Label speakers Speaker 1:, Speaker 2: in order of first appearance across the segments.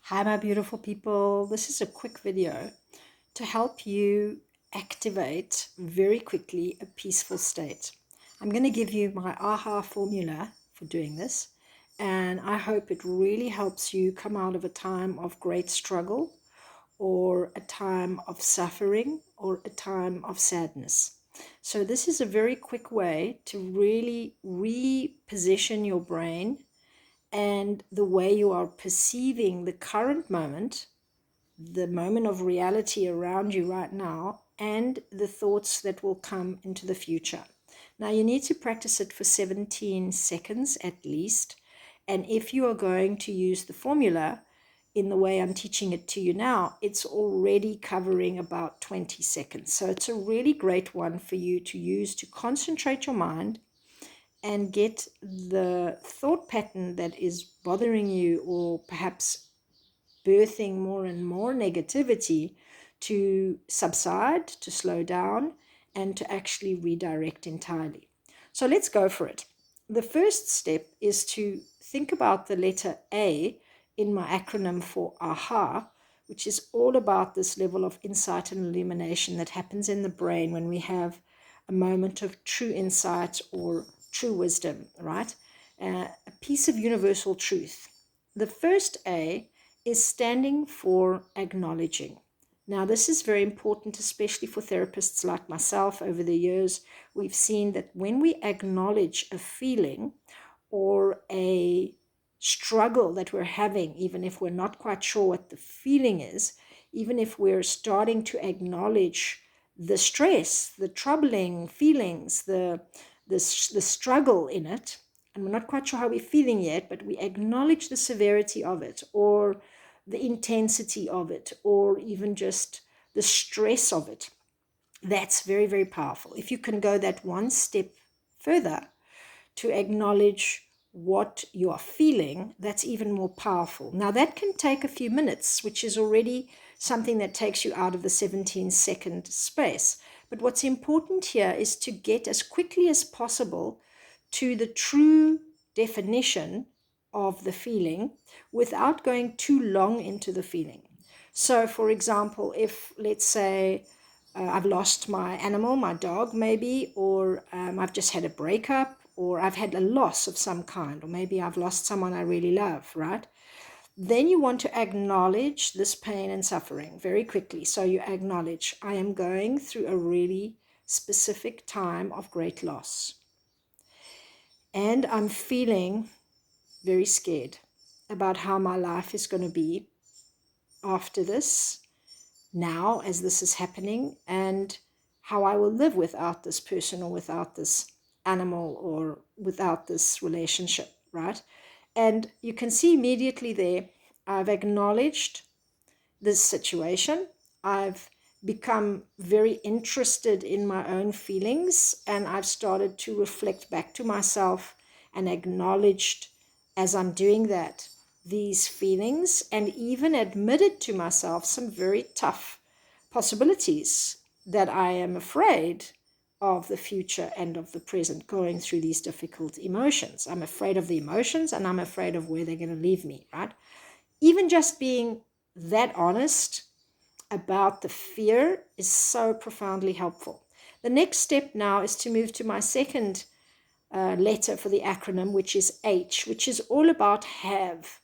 Speaker 1: Hi, my beautiful people. This is a quick video to help you activate very quickly a peaceful state. I'm going to give you my AHA formula for doing this, and I hope it really helps you come out of a time of great struggle or a time of suffering or a time of sadness. So, this is a very quick way to really reposition your brain and the way you are perceiving the current moment, the moment of reality around you right now, and the thoughts that will come into the future. Now, you need to practice it for 17 seconds at least. And if you are going to use the formula in the way I'm teaching it to you now, it's already covering about 20 seconds. So it's a really great one for you to use to concentrate your mind and get the thought pattern that is bothering you or perhaps birthing more and more negativity to subside, to slow down, and to actually redirect entirely. So let's go for it. The first step is to think about the letter A in my acronym for AHA, which is all about this level of insight and illumination that happens in the brain when we have a moment of true insight or true wisdom, right? A piece of universal truth. The first A is standing for acknowledging. Now, this is very important, especially for therapists like myself. Over the years, we've seen that when we acknowledge a feeling or a struggle that we're having, even if we're not quite sure what the feeling is, even if we're starting to acknowledge the stress, the troubling feelings, the struggle in it, and we're not quite sure how we're feeling yet, but we acknowledge the severity of it or the intensity of it or even just the stress of it. That's very, very powerful. If you can go that one step further to acknowledge what you are feeling, that's even more powerful. Now, that can take a few minutes, which is already something that takes you out of the 17-second space. But what's important here is to get as quickly as possible to the true definition of the feeling without going too long into the feeling. So, for example, if let's say I've lost my animal, my dog maybe, or I've just had a breakup, or I've had a loss of some kind, or maybe I've lost someone I really love, right? Then you want to acknowledge this pain and suffering very quickly. So you acknowledge, I am going through a really specific time of great loss. And I'm feeling very scared about how my life is going to be after this, now as this is happening, and how I will live without this person or without this animal or without this relationship, right? And you can see immediately there, I've acknowledged this situation. I've become very interested in my own feelings, and I've started to reflect back to myself and acknowledged as I'm doing that these feelings, and even admitted to myself some very tough possibilities that I am afraid of the future and of the present going through these difficult emotions. I'm afraid of the emotions and I'm afraid of where they're going to leave me, right? Even just being that honest about the fear is so profoundly helpful. The next step now is to move to my second letter for the acronym, which is H, which is all about have,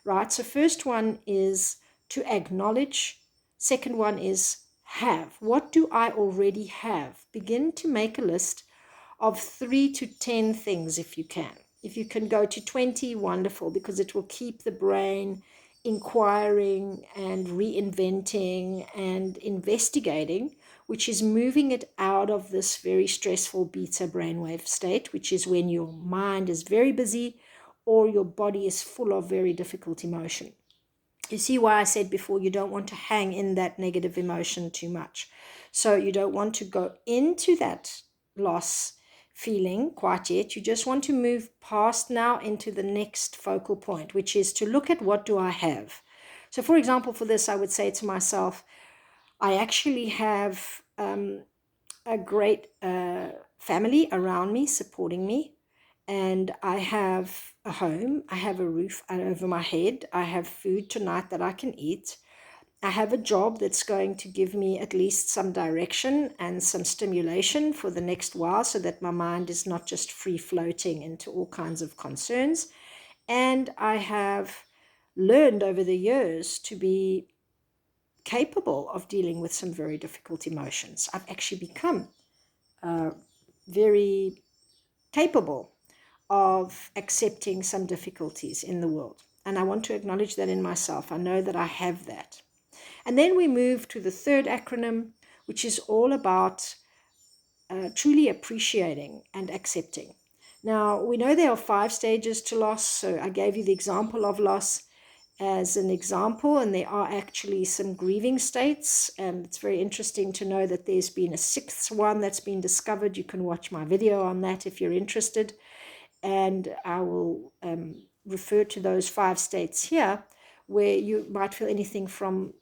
Speaker 1: right? So first one is to acknowledge. Second one is have. What do I already have? Begin to make a list of 3 to 10 things if you can. If you can go to 20, wonderful, because it will keep the brain inquiring and reinventing and investigating, which is moving it out of this very stressful beta brainwave state, which is when your mind is very busy or your body is full of very difficult emotion. You see why I said before you don't want to hang in that negative emotion too much. So you don't want to go into that loss feeling quite yet. You just want to move past now into the next focal point, which is to look at what do I have. So for example, for this, I would say to myself, I actually have a great family around me supporting me. and I have a home, I have a roof over my head, I have food tonight that I can eat, I have a job that's going to give me at least some direction and some stimulation for the next while so that my mind is not just free floating into all kinds of concerns. And I have learned over the years to be capable of dealing with some very difficult emotions. I've actually become very capable of accepting some difficulties in the world. And I want to acknowledge that in myself. I know that I have that. And then we move to the third acronym, which is all about truly appreciating and accepting. Now, we know there are 5 stages to loss, so I gave you the example of loss as an example, and there are actually some grieving states, and it's very interesting to know that there's been a 6th one that's been discovered. You can watch my video on that if you're interested, and I will refer to those 5 states here, where you might feel anything from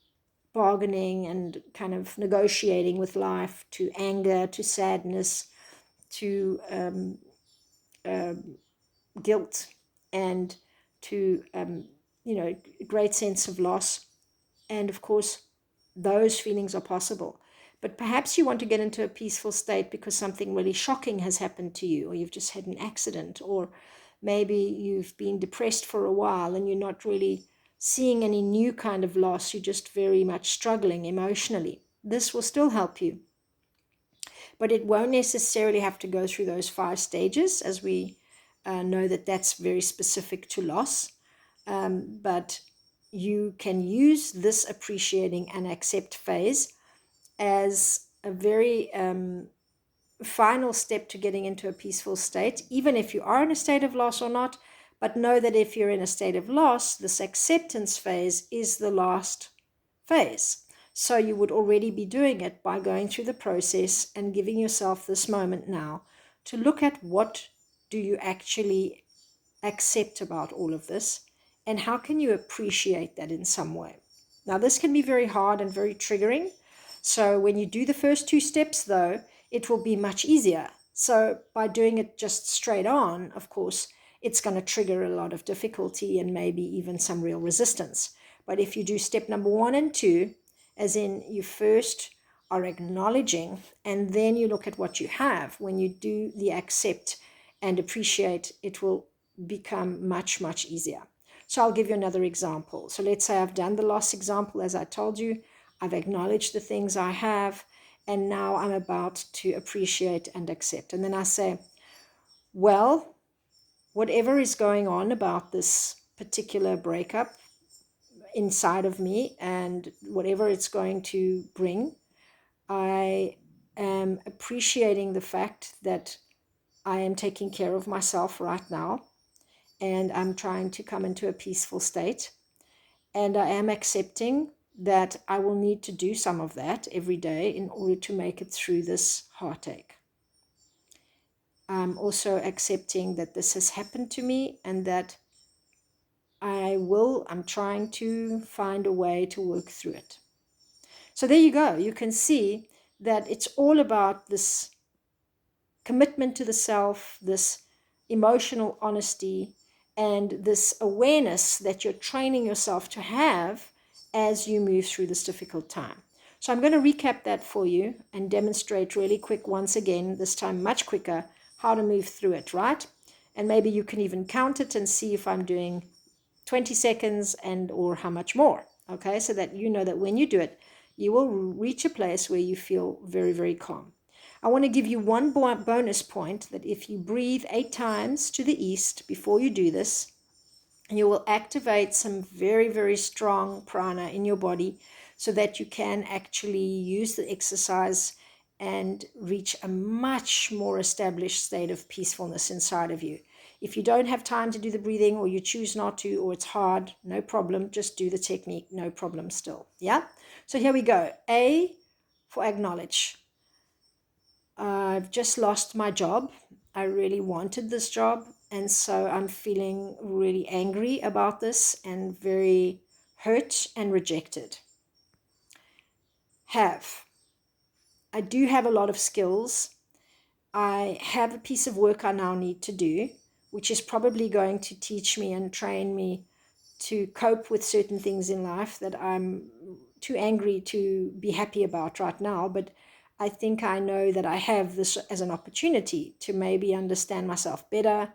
Speaker 1: bargaining and kind of negotiating with life, to anger, to sadness, to guilt, and to great sense of loss. And of course, those feelings are possible. But perhaps you want to get into a peaceful state because something really shocking has happened to you, or you've just had an accident, or maybe you've been depressed for a while and you're not really seeing any new kind of loss. You're just very much struggling emotionally. This will still help you. But it won't necessarily have to go through those 5 stages, as we know that that's very specific to loss. But you can use this appreciating and accept phase as a very final step to getting into a peaceful state, even if you are in a state of loss or not. But know that if you're in a state of loss, this acceptance phase is the last phase. So you would already be doing it by going through the process and giving yourself this moment now to look at what do you actually accept about all of this, and how can you appreciate that in some way. Now, this can be very hard and very triggering. So when you do the first 2 steps, though, it will be much easier. So by doing it just straight on, of course, it's going to trigger a lot of difficulty and maybe even some real resistance. But if you do step number 1 and 2, as in you first are acknowledging and then you look at what you have, when you do the accept and appreciate, it will become much, much easier. So I'll give you another example. So let's say I've done the loss example, as I told you. I've acknowledged the things I have, and now I'm about to appreciate and accept. And then I say, well, whatever is going on about this particular breakup inside of me and whatever it's going to bring, I am appreciating the fact that I am taking care of myself right now, and I'm trying to come into a peaceful state. And I am accepting that I will need to do some of that every day in order to make it through this heartache. I'm also accepting that this has happened to me and that I'm trying to find a way to work through it. So there you go. You can see that it's all about this commitment to the self, this emotional honesty, and this awareness that you're training yourself to have as you move through this difficult time. So I'm going to recap that for you and demonstrate really quick once again, this time much quicker, how to move through it, right? And maybe you can even count it and see if I'm doing 20 seconds and or how much more, okay? So that you know that when you do it, you will reach a place where you feel very, very calm. I want to give you one bonus point, that if you breathe 8 times to the east before you do this, you will activate some very, very strong prana in your body so that you can actually use the exercise and reach a much more established state of peacefulness inside of you. If you don't have time to do the breathing, or you choose not to, or it's hard, no problem. Just do the technique, no problem still. Yeah? So here we go. A for acknowledge. I've just lost my job. I really wanted this job, and so I'm feeling really angry about this and very hurt and rejected. I do have a lot of skills. I have a piece of work I now need to do, which is probably going to teach me and train me to cope with certain things in life that I'm too angry to be happy about right now. But I think I know that I have this as an opportunity to maybe understand myself better,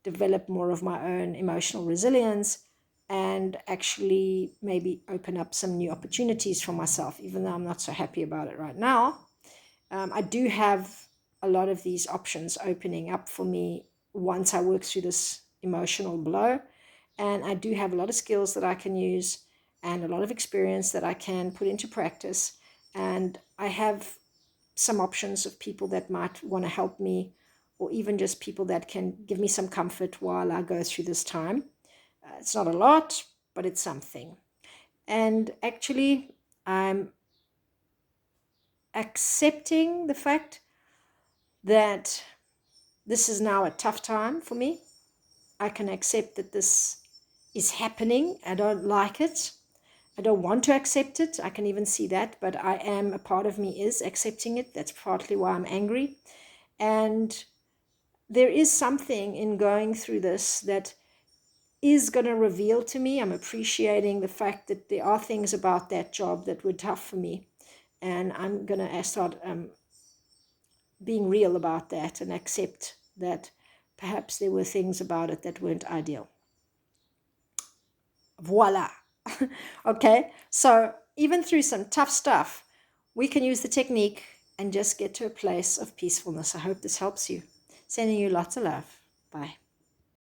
Speaker 1: develop more of my own emotional resilience, and actually maybe open up some new opportunities for myself, even though I'm not so happy about it right now. I do have a lot of these options opening up for me once I work through this emotional blow. And I do have a lot of skills that I can use and a lot of experience that I can put into practice. And I have some options of people that might want to help me, or even just people that can give me some comfort while I go through this time. It's not a lot, but it's something. And actually, I'm accepting the fact that this is now a tough time for me. I can accept that this is happening. I don't like it. I don't want to accept it. I can even see that, but I am, a part of me is accepting it. That's partly why I'm angry. And there is something in going through this that is going to reveal to me. I'm appreciating the fact that there are things about that job that were tough for me. And I'm going to start being real about that and accept that perhaps there were things about it that weren't ideal. Voila. Okay, so even through some tough stuff, we can use the technique and just get to a place of peacefulness. I hope this helps you. Sending you lots of love. Bye.